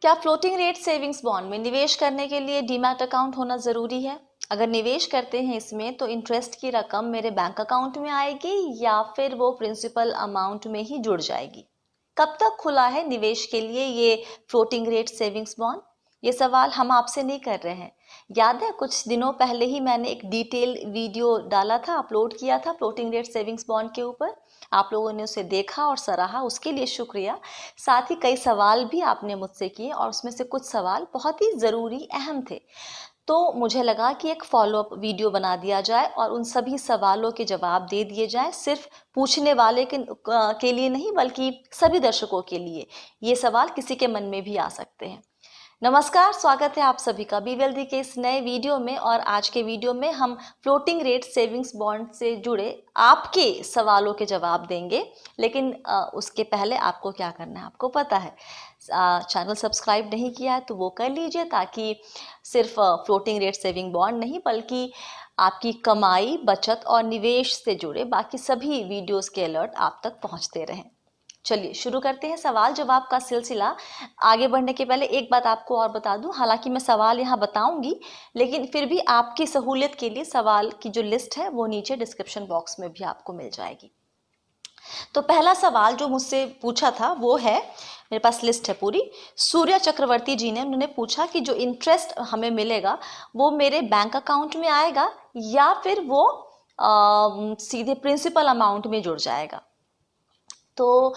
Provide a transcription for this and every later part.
क्या floating rate savings bond में निवेश करने के लिए डीमैट अकाउंट होना ज़रूरी है? अगर निवेश करते हैं इसमें तो इंटरेस्ट की रकम मेरे बैंक अकाउंट में आएगी या फिर वो प्रिंसिपल अमाउंट में ही जुड़ जाएगी? कब तक खुला है निवेश के लिए ये फ्लोटिंग रेट सेविंग्स बॉन्ड? ये सवाल हम आपसे नहीं कर रहे हैं। याद है कुछ दिनों पहले ही मैंने एक डिटेल वीडियो डाला था, अपलोड किया था फ्लोटिंग रेट सेविंग्स बॉन्ड के ऊपर। आप लोगों ने उसे देखा और सराहा, उसके लिए शुक्रिया। साथ ही कई सवाल भी आपने मुझसे किए और उसमें से कुछ सवाल बहुत ही ज़रूरी, अहम थे। तो मुझे लगा कि एक फॉलोअप वीडियो बना दिया जाए और उन सभी सवालों के जवाब दे दिए जाएं, सिर्फ पूछने वाले के लिए नहीं बल्कि सभी दर्शकों के लिए। ये सवाल किसी के मन में भी आ सकते हैं। नमस्कार, स्वागत है आप सभी का बी वेल्दी के इस नए वीडियो में। और आज के वीडियो में हम फ्लोटिंग रेट सेविंग्स बॉन्ड से जुड़े आपके सवालों के जवाब देंगे। लेकिन उसके पहले आपको क्या करना है, आपको पता है। चैनल सब्सक्राइब नहीं किया है तो वो कर लीजिए, ताकि सिर्फ फ्लोटिंग रेट सेविंग बॉन्ड नहीं बल्कि आपकी कमाई, बचत और निवेश से जुड़े बाकी सभी वीडियोस के अलर्ट आप तक पहुंचते रहें। चलिए शुरू करते हैं सवाल जवाब का सिलसिला। आगे बढ़ने के पहले एक बात आपको और बता दूं, हालांकि मैं सवाल यहाँ बताऊंगी लेकिन फिर भी आपकी सहूलियत के लिए सवाल की जो लिस्ट है वो नीचे डिस्क्रिप्शन बॉक्स में भी आपको मिल जाएगी। तो पहला सवाल जो मुझसे पूछा था वो है, मेरे पास लिस्ट है पूरी। सूर्या चक्रवर्ती जी ने, उन्होंने पूछा कि जो इंटरेस्ट हमें मिलेगा वो मेरे बैंक अकाउंट में आएगा या फिर वो सीधे प्रिंसिपल अमाउंट में जुड़ जाएगा। तो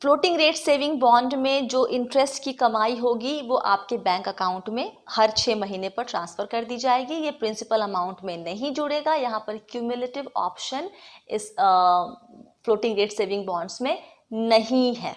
फ्लोटिंग रेट सेविंग बॉन्ड में जो इंटरेस्ट की कमाई होगी वो आपके बैंक अकाउंट में हर 6 महीने पर ट्रांसफ़र कर दी जाएगी। ये प्रिंसिपल अमाउंट में नहीं जुड़ेगा। यहाँ पर क्यूमुलेटिव ऑप्शन इस फ्लोटिंग रेट सेविंग बॉन्ड्स में नहीं है।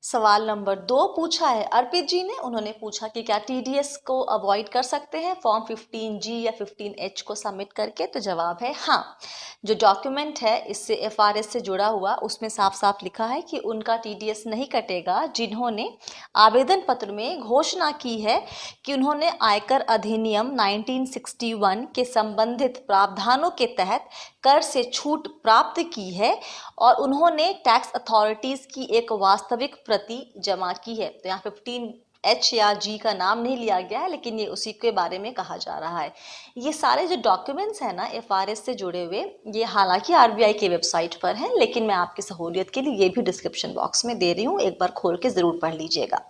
सवाल नंबर 2 पूछा है अर्पित जी ने। उन्होंने पूछा कि क्या टीडीएस को अवॉइड कर सकते हैं फॉर्म 15G या 15H को सबमिट करके? तो जवाब है हाँ। जो डॉक्यूमेंट है इससे एफआरएस से जुड़ा हुआ, उसमें साफ साफ लिखा है कि उनका टीडीएस नहीं कटेगा जिन्होंने आवेदन पत्र में घोषणा की है कि उन्होंने आयकर अधिनियम 1961 के संबंधित प्रावधानों के तहत कर से छूट प्राप्त की है और उन्होंने टैक्स अथॉरिटीज़ की एक वास्तविक प्रति जमा की है। तो यहाँ 15H या G का नाम नहीं लिया गया है, लेकिन ये उसी के बारे में कहा जा रहा है। ये सारे जो डॉक्यूमेंट्स हैं ना एफआरएस से जुड़े हुए, ये हालांकि आरबीआई की वेबसाइट पर हैं, लेकिन मैं आपकी सहूलियत के लिए ये भी डिस्क्रिप्शन बॉक्स में दे रही हूँ, एक बार खोल के ज़रूर पढ़ लीजिएगा।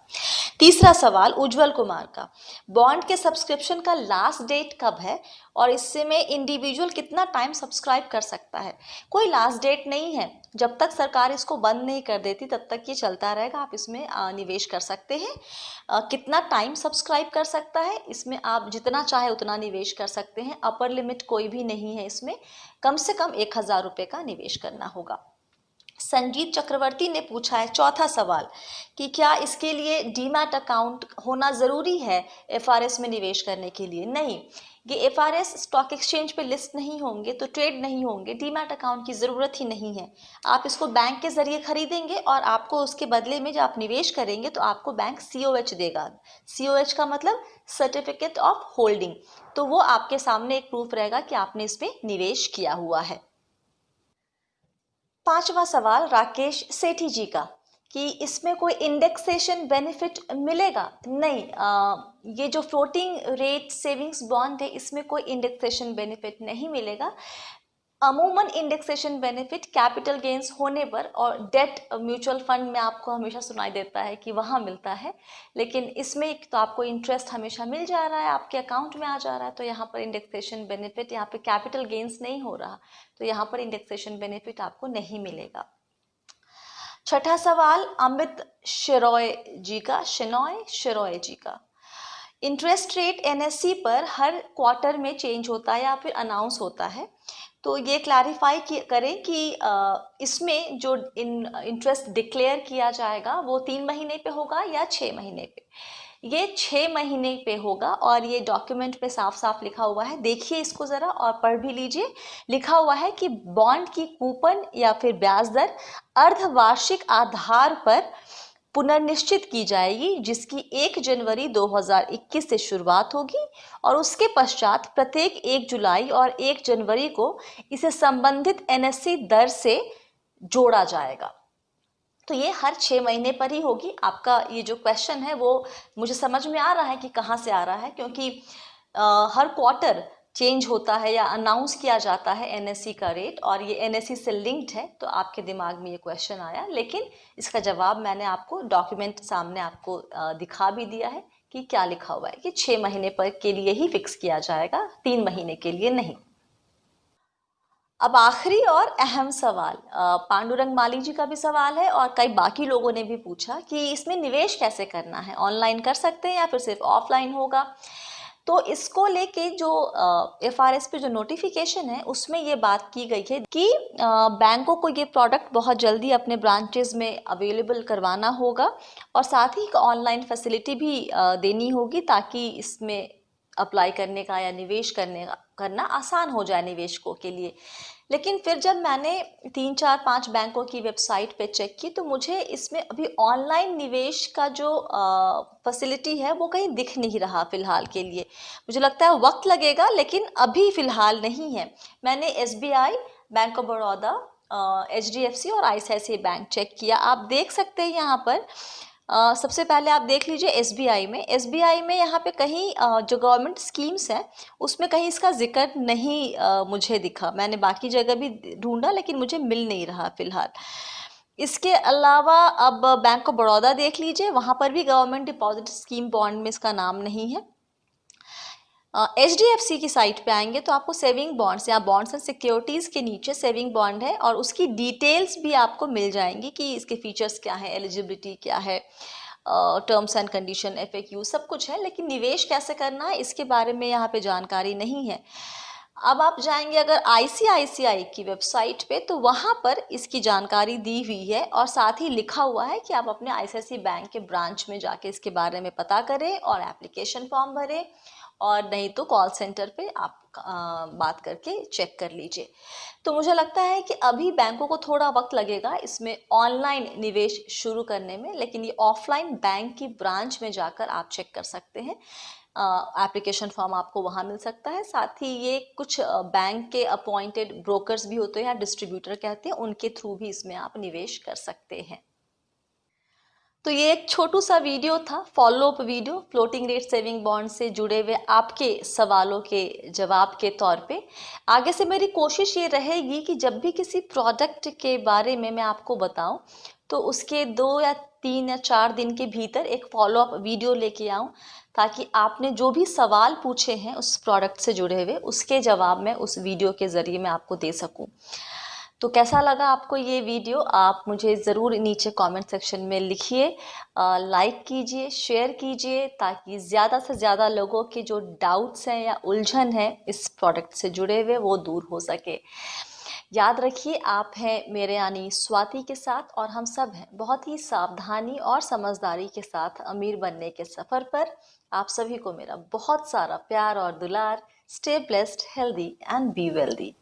तीसरा सवाल उज्जवल कुमार का, बॉन्ड के सब्सक्रिप्शन का लास्ट डेट कब है और इससे में इंडिविजुअल कितना टाइम सब्सक्राइब कर सकता है? कोई लास्ट डेट नहीं है। जब तक सरकार इसको बंद नहीं कर देती तब तक ये चलता रहेगा। आप इसमें निवेश कर सकते हैं। कितना टाइम सब्सक्राइब कर सकता है, इसमें आप जितना चाहे उतना निवेश कर सकते हैं। अपर लिमिट कोई भी नहीं है इसमें। कम से कम 1000 रुपये का निवेश करना होगा। संजीत चक्रवर्ती ने पूछा है चौथा सवाल कि क्या इसके लिए डीमैट अकाउंट होना ज़रूरी है एफआरएस में निवेश करने के लिए? नहीं, ये एफआरएस स्टॉक एक्सचेंज पे लिस्ट नहीं होंगे तो ट्रेड नहीं होंगे, डीमैट अकाउंट की ज़रूरत ही नहीं है। आप इसको बैंक के ज़रिए खरीदेंगे और आपको उसके बदले में जब आप निवेश करेंगे तो आपको बैंक COH देगा। COH का मतलब सर्टिफिकेट ऑफ होल्डिंग। तो वो आपके सामने एक प्रूफ रहेगा कि आपने इसमें निवेश किया हुआ है। पांचवा सवाल राकेश सेठी जी का कि इसमें कोई इंडेक्सेशन बेनिफिट मिलेगा? नहीं, ये जो फ्लोटिंग रेट सेविंग्स बॉन्ड है इसमें कोई इंडेक्सेशन बेनिफिट नहीं मिलेगा। अमूमन इंडेक्सेशन बेनिफिट कैपिटल गेन्स होने पर और डेट म्यूचुअल फंड में आपको हमेशा सुनाई देता है कि वहाँ मिलता है, लेकिन इसमें तो आपको इंटरेस्ट हमेशा मिल जा रहा है, आपके अकाउंट में आ जा रहा है। तो यहाँ पर इंडेक्सेशन बेनिफिट, यहाँ पे कैपिटल गेन्स नहीं हो रहा, तो यहाँ पर इंडेक्सेशन बेनिफिट आपको नहीं मिलेगा। छठा सवाल अमित शेरॉय जी का, इंटरेस्ट रेट NSE पर हर क्वार्टर में चेंज होता है या फिर अनाउंस होता है? तो ये क्लैरिफाई करें कि इसमें जो इंटरेस्ट डिक्लेयर किया जाएगा वो 3 महीने पे होगा या 6 महीने पे? ये 6 महीने पे होगा और ये डॉक्यूमेंट पे साफ साफ लिखा हुआ है। देखिए इसको ज़रा और पढ़ भी लीजिए। लिखा हुआ है कि बॉन्ड की कूपन या फिर ब्याज दर अर्धवार्षिक आधार पर पुनर्निश्चित की जाएगी, जिसकी 1 जनवरी 2021 से शुरुआत होगी और उसके पश्चात प्रत्येक 1 जुलाई और 1 जनवरी को इसे संबंधित NSE दर से जोड़ा जाएगा। तो ये हर 6 महीने पर ही होगी। आपका ये जो क्वेश्चन है वो मुझे समझ में आ रहा है कि कहाँ से आ रहा है, क्योंकि हर क्वार्टर चेंज होता है या अनाउंस किया जाता है एनएससी का रेट, और ये एनएससी से लिंक्ड है, तो आपके दिमाग में ये क्वेश्चन आया। लेकिन इसका जवाब मैंने आपको डॉक्यूमेंट सामने आपको दिखा भी दिया है कि क्या लिखा हुआ है कि 6 महीने पर के लिए ही फिक्स किया जाएगा, 3 महीने के लिए नहीं। अब आखिरी और अहम सवाल, पांडुरंग माली जी का भी सवाल है और कई बाकी लोगों ने भी पूछा कि इसमें निवेश कैसे करना है, ऑनलाइन कर सकते हैं या फिर सिर्फ ऑफलाइन होगा। तो इसको लेके जो एफआरएस पे जो नोटिफिकेशन है उसमें ये बात की गई है कि बैंकों को ये प्रोडक्ट बहुत जल्दी अपने ब्रांचेज में अवेलेबल करवाना होगा, और साथ ही एक ऑनलाइन फैसिलिटी भी देनी होगी, ताकि इसमें अप्लाई करने का या निवेश करना आसान हो जाए निवेशकों के लिए। लेकिन फिर जब मैंने 3 4 5 बैंकों की वेबसाइट पे चेक की तो मुझे इसमें अभी ऑनलाइन निवेश का जो फैसिलिटी है वो कहीं दिख नहीं रहा फ़िलहाल के लिए। मुझे लगता है वक्त लगेगा, लेकिन अभी फ़िलहाल नहीं है। मैंने SBI, bank of Baroda, HDFC और आईसीआईसीआई बैंक चेक किया। आप देख सकते हैं यहाँ पर सबसे पहले आप देख लीजिए एसबीआई में यहाँ पे कहीं जो गवर्नमेंट स्कीम्स हैं उसमें कहीं इसका जिक्र नहीं मुझे दिखा। मैंने बाकी जगह भी ढूंढा लेकिन मुझे मिल नहीं रहा फ़िलहाल। इसके अलावा अब बैंक ऑफ बड़ौदा देख लीजिए, वहाँ पर भी गवर्नमेंट डिपॉजिट स्कीम बॉन्ड में इसका नाम नहीं है। एचडीएफसी की साइट पे आएंगे तो आपको सेविंग बॉन्ड्स या बॉन्ड्स एंड सिक्योरिटीज़ के नीचे सेविंग बॉन्ड है, और उसकी डिटेल्स भी आपको मिल जाएंगी कि इसके फीचर्स क्या है, एलिजिबिलिटी क्या है, टर्म्स एंड कंडीशन, एफएक्यू सब कुछ है। लेकिन निवेश कैसे करना है इसके बारे में यहाँ पे जानकारी नहीं है। अब आप जाएंगे अगर आईसीआईसीआई की वेबसाइट पे तो वहाँ पर इसकी जानकारी दी हुई है, और साथ ही लिखा हुआ है कि आप अपने आईसीआईसीआई बैंक के ब्रांच में जाके इसके बारे में पता करें और एप्लीकेशन फॉर्म भरें, और नहीं तो कॉल सेंटर पे आप बात करके चेक कर लीजिए। तो मुझे लगता है कि अभी बैंकों को थोड़ा वक्त लगेगा इसमें ऑनलाइन निवेश शुरू करने में, लेकिन ये ऑफलाइन बैंक की ब्रांच में जाकर आप चेक कर सकते हैं। एप्लीकेशन फॉर्म आपको वहाँ मिल सकता है। साथ ही ये कुछ बैंक के अपॉइंटेड ब्रोकर्स भी होते हैं या डिस्ट्रीब्यूटर कहते हैं, उनके थ्रू भी इसमें आप निवेश कर सकते हैं। तो ये एक छोटू सा वीडियो था, follow up video, floating rate saving bond से जुड़े हुए आपके सवालों के जवाब के तौर पे। आगे से मेरी कोशिश ये रहेगी कि जब भी किसी प्रोडक्ट के बारे में मैं आपको बताऊं तो उसके 2 या 3 या 4 दिन के भीतर एक फॉलो अप वीडियो लेके आऊं, ताकि आपने जो भी सवाल पूछे हैं उस प्रोडक्ट से जुड़े हुए उसके जवाब मैं उस वीडियो के ज़रिए मैं आपको दे सकूं। तो कैसा लगा आपको ये वीडियो, आप मुझे ज़रूर नीचे कमेंट सेक्शन में लिखिए, लाइक कीजिए, शेयर कीजिए, ताकि ज़्यादा से ज़्यादा लोगों के जो डाउट्स हैं या उलझन है इस प्रोडक्ट से जुड़े हुए वो दूर हो सके। याद रखिए, आप हैं मेरे यानी स्वाति के साथ, और हम सब हैं बहुत ही सावधानी और समझदारी के साथ अमीर बनने के सफ़र पर। आप सभी को मेरा बहुत सारा प्यार और दुलार। Stay blessed, healthy and be wealthy.